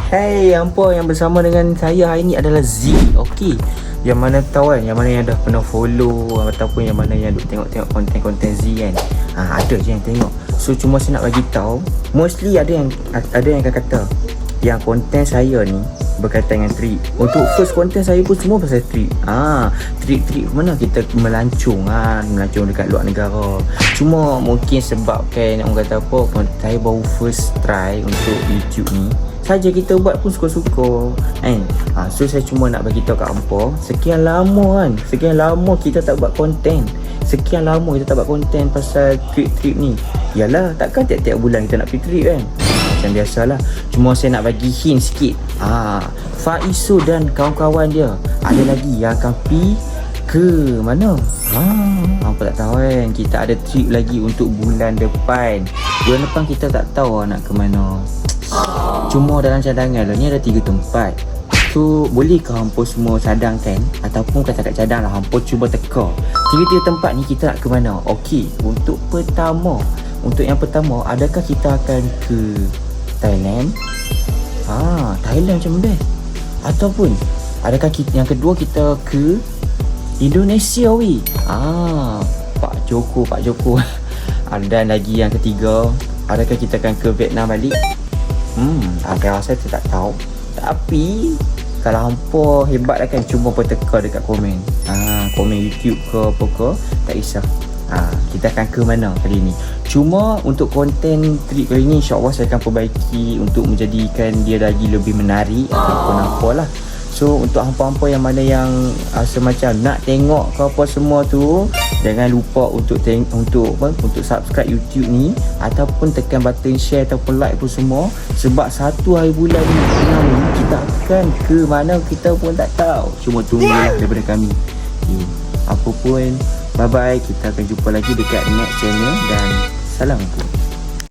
Hey, hampa yang bersama dengan saya hari ni adalah Z. Okey. Yang mana tahu kan, yang mana yang dah pernah follow ataupun yang mana yang duk tengok-tengok konten-konten Z kan. Ada je yang tengok. So cuma saya nak bagi tahu, mostly ada yang akan kata yang konten saya ni berkaitan dengan trip. Untuk first konten saya pun semua pasal trip. Trip mana kita melancong melancong dekat luar negara. Cuma mungkin sebabkan orang kata apa, saya baru first try untuk YouTube ni. Saja kita buat pun suka-suka kan. So saya cuma nak bagi tahu kat hampa, sekian lama kita tak buat konten. Sekian lama kita tak buat konten pasal trip ni. Yalah, takkan tiap-tiap bulan kita nak pergi trip kan. Macam biasalah. Cuma saya nak bagi hint sikit. Faizu dan kawan-kawan dia ada lagi yang akan pergi ke mana? Hampa tak tahu kan. Kita ada trip lagi untuk bulan depan. Bulan depan kita tak tahu nak ke mana. Cuma dalam cadangan lah, ni ada 3 tempat. So bolehkah hampa semua cadangkan, ataupun kata kat cadang lah, hampa cuba teka 3 tempat ni kita nak ke mana. Okey, untuk yang pertama, adakah kita akan ke Thailand? Thailand macam best. Ataupun adakah yang kedua kita ke Indonesia weh. Pak Joko Dan lagi yang ketiga, adakah kita akan ke Vietnam balik? Saya rasa saya tak tahu. Tapi kalau hampa hebat kan, cuba teka dekat komen. Komen YouTube ke apa ke, tak kisah. Kita akan ke mana kali ni. Cuma untuk konten trip kali ni, insyaAllah saya akan perbaiki untuk menjadikan dia lagi lebih menarik ataupun apalah. So untuk hampa-hampa yang mana yang rasa macam nak tengok ke apa semua tu, jangan lupa untuk subscribe YouTube ni, ataupun tekan button share ataupun like pun semua. Sebab 1 hari bulan ni kita akan ke mana kita pun tak tahu. Cuma tunggulah daripada kami. Apa pun, bye bye. Kita akan jumpa lagi dekat next channel dan salam.